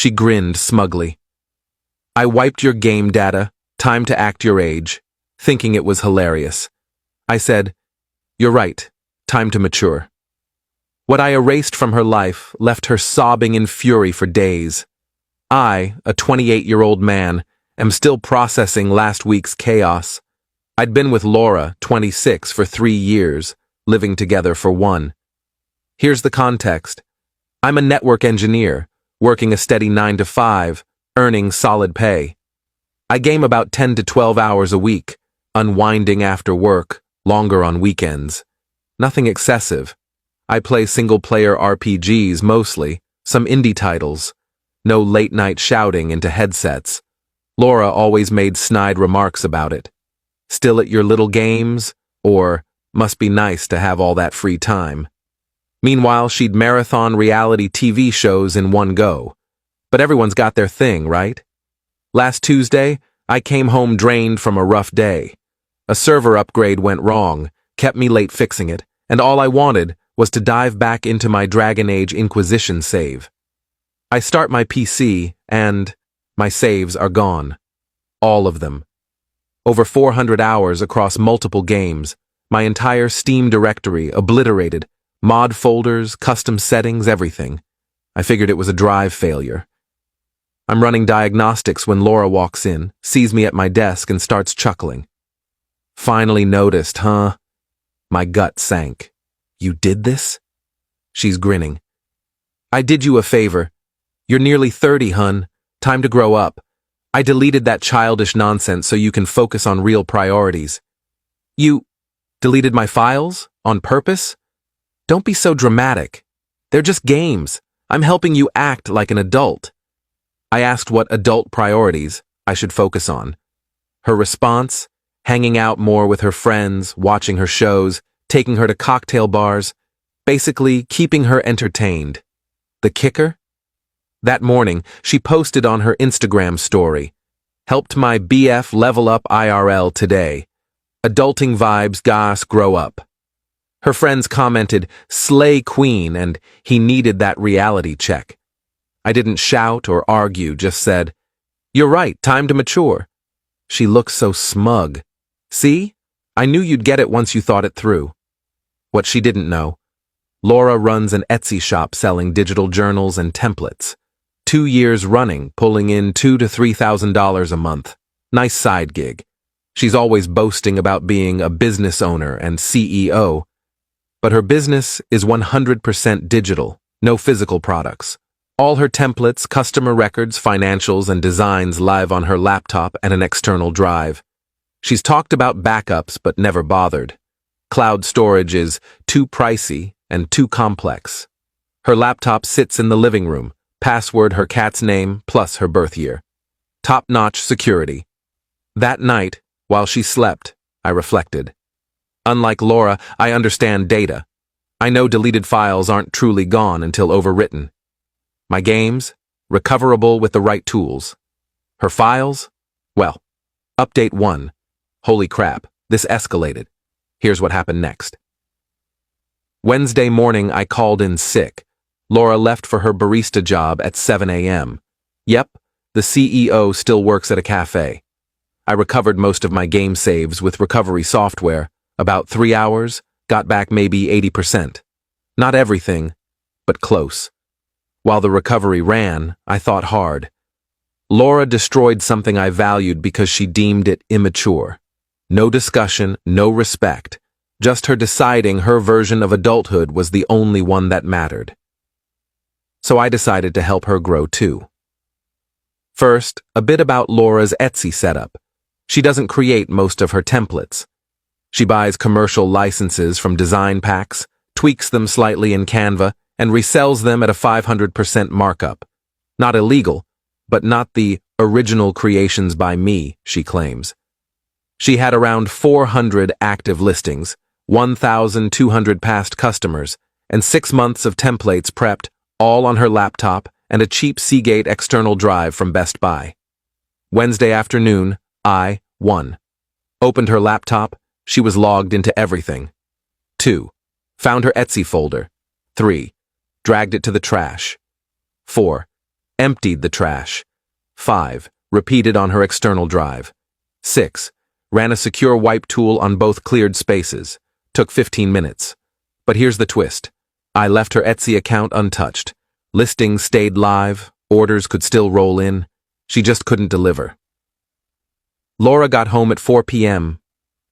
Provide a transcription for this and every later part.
She grinned smugly. I wiped your game data, time to act your age, thinking it was hilarious. I said, you're right, time to mature. What I erased from her life left her sobbing in fury for days. I, a 28-year-old man, am still processing last week's chaos. I'd been with Laura, 26, for 3 years, living together for 1. Here's the context. I'm a network engineer, working a steady 9 to 5, earning solid pay. I game about 10 to 12 hours a week, unwinding after work, longer on weekends. Nothing excessive. I play single-player RPGs mostly, some indie titles. No late-night shouting into headsets. Laura always made snide remarks about it. Still at your little games? Or, must be nice to have all that free time. Meanwhile, she'd marathon reality TV shows in one go. But everyone's got their thing, right? Last Tuesday, I came home drained from a rough day. A server upgrade went wrong, kept me late fixing it, and all I wanted was to dive back into my Dragon Age Inquisition save. I start my PC, and my saves are gone. All of them. Over 400 hours across multiple games, my entire Steam directory obliterated, mod folders, custom settings, everything. I figured it was a drive failure. I'm running diagnostics when Laura walks in, sees me at my desk, and starts chuckling. Finally noticed, huh? My gut sank. You did this? She's grinning. I did you a favor. You're nearly 30, hun. Time to grow up. I deleted that childish nonsense so you can focus on real priorities. You deleted my files? On purpose? Don't be so dramatic. They're just games. I'm helping you act like an adult. I asked what adult priorities I should focus on. Her response? Hanging out more with her friends, watching her shows, taking her to cocktail bars, basically keeping her entertained. The kicker? That morning, she posted on her Instagram story, helped my BF level up IRL today. Adulting vibes, gas, grow up. Her friends commented, slay queen, and he needed that reality check. I didn't shout or argue, just said, you're right, time to mature. She looked so smug. See? I knew you'd get it once you thought it through. What she didn't know. Laura runs an Etsy shop selling digital journals and templates. 2 years running, pulling in $2,000 to $3,000 a month. Nice side gig. She's always boasting about being a business owner and CEO. But her business is 100% digital, no physical products. All her templates, customer records, financials, and designs live on her laptop and an external drive. She's talked about backups but never bothered. Cloud storage is too pricey and too complex. Her laptop sits in the living room, password her cat's name plus her birth year. Top-notch security. That night, while she slept, I reflected. Unlike Laura, I understand data. I know deleted files aren't truly gone until overwritten. My games, recoverable with the right tools. Her files? Well, update 1. Holy crap, this escalated. Here's what happened next. Wednesday morning, I called in sick. Laura left for her barista job at 7 a.m. Yep, the CEO still works at a cafe. I recovered most of my game saves with recovery software. About 3 hours, got back maybe 80%. Not everything, but close. While the recovery ran, I thought hard. Laura destroyed something I valued because she deemed it immature. No discussion, no respect. Just her deciding her version of adulthood was the only one that mattered. So I decided to help her grow too. First, a bit about Laura's Etsy setup. She doesn't create most of her templates. She buys commercial licenses from design packs, tweaks them slightly in Canva, and resells them at a 500% markup. Not illegal, but not the original creations by me, she claims. She had around 400 active listings, 1,200 past customers, and 6 months of templates prepped, all on her laptop and a cheap Seagate external drive from Best Buy. Wednesday afternoon, I won. Opened her laptop, she was logged into everything. 2. Found her Etsy folder. 3. Dragged it to the trash. 4. Emptied the trash. 5. Repeated on her external drive. 6. Ran a secure wipe tool on both cleared spaces. Took 15 minutes. But here's the twist. I left her Etsy account untouched. Listings stayed live, orders could still roll in. She just couldn't deliver. Laura got home at 4 p.m.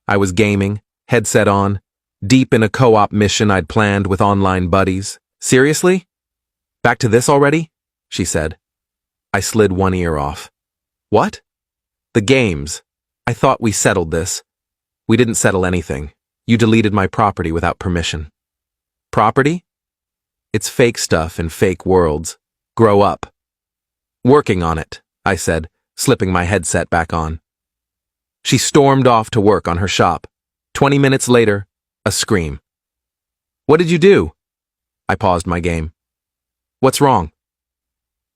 I was gaming, headset on, deep in a co-op mission I'd planned with online buddies. Seriously? Back to this already? She said. I slid one ear off. What? The games. I thought we settled this. We didn't settle anything. You deleted my property without permission. Property? It's fake stuff in fake worlds. Grow up. Working on it, I said, slipping my headset back on. She stormed off to work on her shop. 20 minutes later, a scream. What did you do? I paused my game. What's wrong?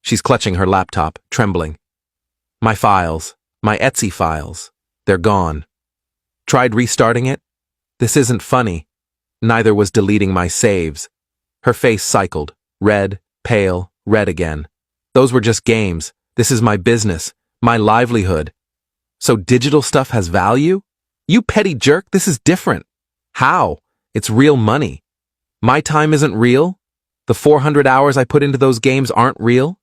She's clutching her laptop, trembling. My files, my Etsy files, they're gone. Tried restarting it? This isn't funny. Neither was deleting my saves. Her face cycled, red, pale, red again. Those were just games. This is my business, my livelihood. So digital stuff has value? You petty jerk, this is different. How? It's real money. My time isn't real? The 400 hours I put into those games aren't real?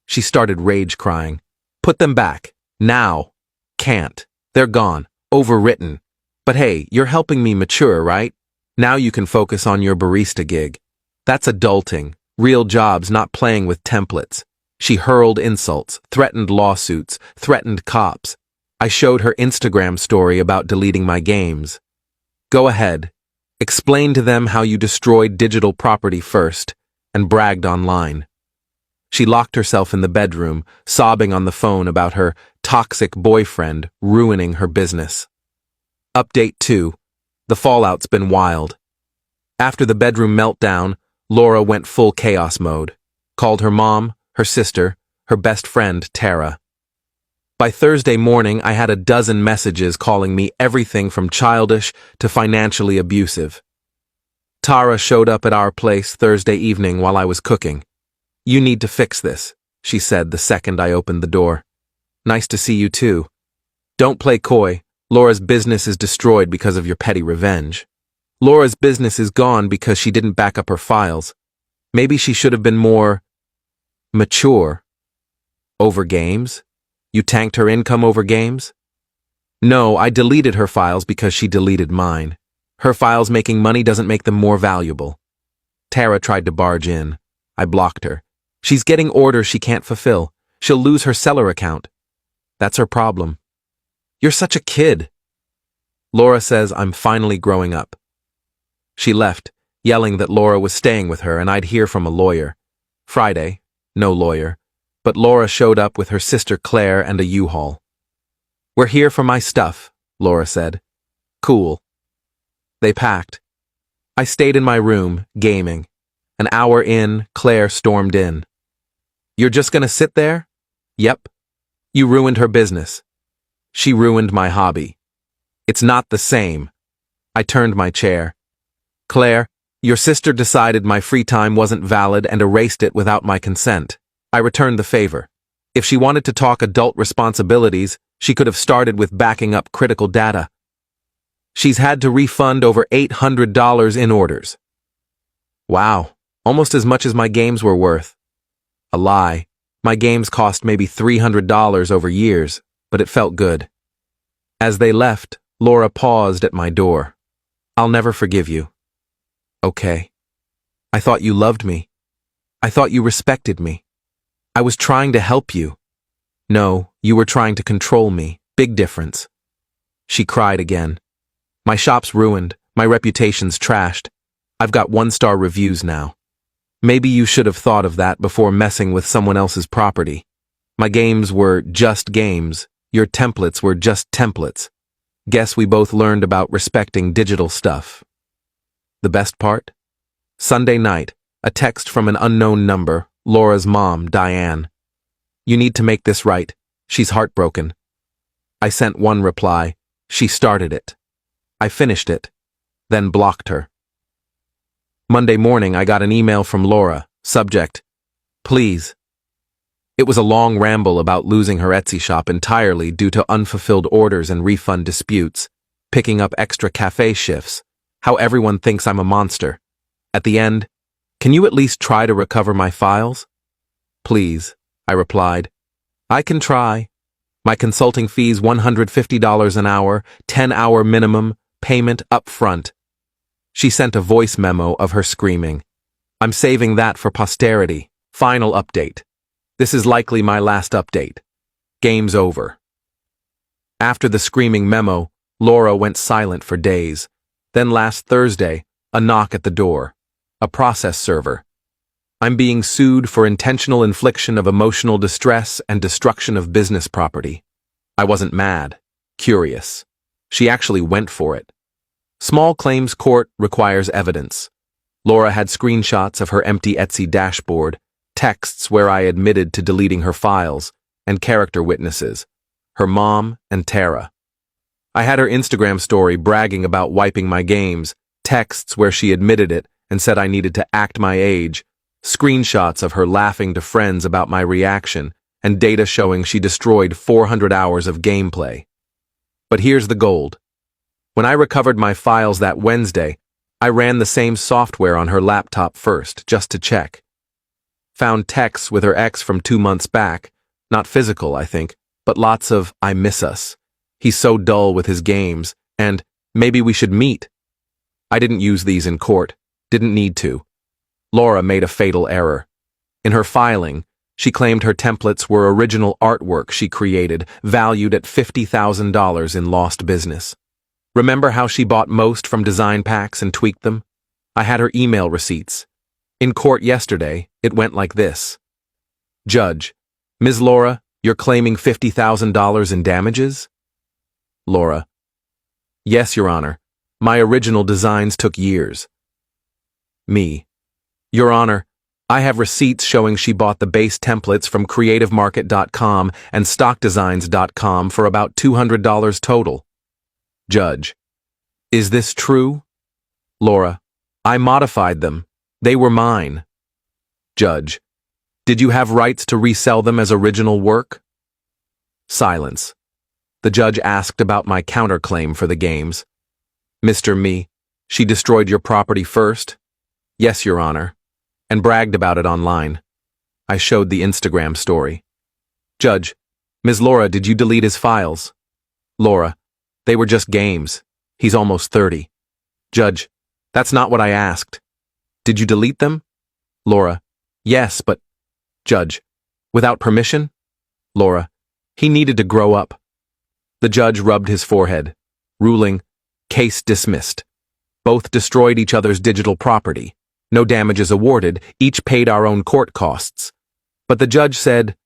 She started rage crying. Put them back. Now. Can't. They're gone. Overwritten. But hey, you're helping me mature, right? Now you can focus on your barista gig. That's adulting. Real jobs, not playing with templates. She hurled insults, threatened lawsuits, threatened cops. I showed her Instagram story about deleting my games. Go ahead. Explain to them how you destroyed digital property first and bragged online. She locked herself in the bedroom, sobbing on the phone about her toxic boyfriend ruining her business. Update 2. The fallout's been wild. After the bedroom meltdown, Laura went full chaos mode. Called her mom, her sister, her best friend, Tara. By Thursday morning, I had a dozen messages calling me everything from childish to financially abusive. Tara showed up at our place Thursday evening while I was cooking. You need to fix this, she said the second I opened the door. Nice to see you too. Don't play coy. Laura's business is destroyed because of your petty revenge. Laura's business is gone because she didn't back up her files. Maybe she should have been more mature. Over games? You tanked her income over games? No, I deleted her files because she deleted mine. Her files making money doesn't make them more valuable. Tara tried to barge in. I blocked her. She's getting orders she can't fulfill. She'll lose her seller account. That's her problem. You're such a kid. Laura says I'm finally growing up. She left, yelling that Laura was staying with her and I'd hear from a lawyer. Friday, no lawyer, but Laura showed up with her sister Claire and a U-Haul. We're here for my stuff, Laura said. Cool. They packed. I stayed in my room, gaming. An hour in, Claire stormed in. You're just gonna sit there? Yep. You ruined her business. She ruined my hobby. It's not the same. I turned my chair. Claire, your sister decided my free time wasn't valid and erased it without my consent. I returned the favor. If she wanted to talk adult responsibilities, she could have started with backing up critical data. She's had to refund over $800 in orders. Wow, almost as much as my games were worth. A lie. My games cost maybe $300 over years, but it felt good. As they left, Laura paused at my door. I'll never forgive you. Okay. I thought you loved me. I thought you respected me. I was trying to help you. No, you were trying to control me. Big difference. She cried again. My shop's ruined. My reputation's trashed. I've got 1-star reviews now. Maybe you should have thought of that before messing with someone else's property. My games were just games. Your templates were just templates. Guess we both learned about respecting digital stuff. The best part? Sunday night, a text from an unknown number, Laura's mom, Diane. You need to make this right. She's heartbroken. I sent one reply. She started it. I finished it, then blocked her. Monday morning, I got an email from Laura. Subject, please. It was a long ramble about losing her Etsy shop entirely due to unfulfilled orders and refund disputes, picking up extra cafe shifts, how everyone thinks I'm a monster. At the end, can you at least try to recover my files? Please, I replied. I can try. My consulting fees $150 an hour, 10-hour minimum, payment up front. She sent a voice memo of her screaming. I'm saving that for posterity. Final update. This is likely my last update. Game's over. After the screaming memo, Laura went silent for days. Then last Thursday, a knock at the door. A process server. I'm being sued for intentional infliction of emotional distress and destruction of business property. I wasn't mad. Curious. She actually went for it. Small claims court requires evidence. Laura had screenshots of her empty Etsy dashboard, texts where I admitted to deleting her files, and character witnesses, her mom and Tara. I had her Instagram story bragging about wiping my games, texts where she admitted it and said I needed to act my age, screenshots of her laughing to friends about my reaction, and data showing she destroyed 400 hours of gameplay. But here's the gold. When I recovered my files that Wednesday, I ran the same software on her laptop first, just to check. Found texts with her ex from 2 months back, not physical, I think, but lots of I miss us. He's so dull with his games, and maybe we should meet. I didn't use these in court, didn't need to. Laura made a fatal error. In her filing, she claimed her templates were original artwork she created, valued at $50,000 in lost business. Remember how she bought most from design packs and tweaked them? I had her email receipts. In court yesterday, it went like this. Judge, Ms. Laura, you're claiming $50,000 in damages? Laura. Yes, Your Honor. My original designs took years. Me. Your Honor, I have receipts showing she bought the base templates from creativemarket.com and stockdesigns.com for about $200 total. Judge. Is this true? Laura. I modified them. They were mine. Judge. Did you have rights to resell them as original work? Silence. The judge asked about my counterclaim for the games. Mr. Me, she destroyed your property first? Yes, Your Honor, and bragged about it online. I showed the Instagram story. Judge, Ms. Laura, did you delete his files? Laura, they were just games. He's almost 30. Judge, that's not what I asked. Did you delete them? Laura, yes, but... Judge, without permission? Laura, he needed to grow up. The judge rubbed his forehead, ruling, case dismissed. Both destroyed each other's digital property. No damages awarded, each paid our own court costs. But the judge said,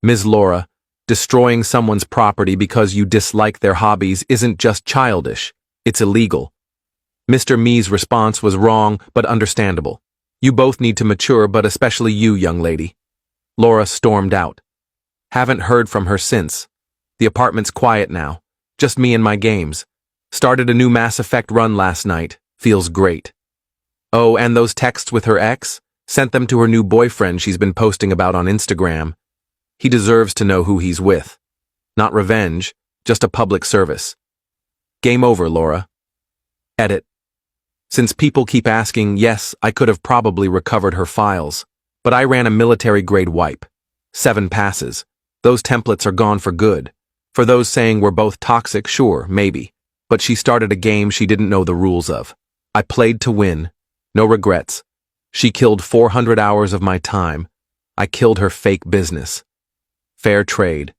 Ms. Laura, destroying someone's property because you dislike their hobbies isn't just childish, it's illegal. Mr. Me's response was wrong, but understandable. You both need to mature, but especially you, young lady. Laura stormed out. Haven't heard from her since. The apartment's quiet now. Just me and my games. Started a new Mass Effect run last night. Feels great. Oh, and those texts with her ex? Sent them to her new boyfriend she's been posting about on Instagram. He deserves to know who he's with. Not revenge, just a public service. Game over, Laura. Edit. Since people keep asking, yes, I could have probably recovered her files. But I ran a military-grade wipe. 7 passes. Those templates are gone for good. For those saying we're both toxic, sure, maybe. But she started a game she didn't know the rules of. I played to win. No regrets. She killed 400 hours of my time. I killed her fake business. Fair trade.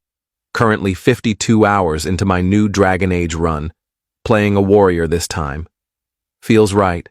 Currently 52 hours into my new Dragon Age run. Playing a warrior this time. Feels right.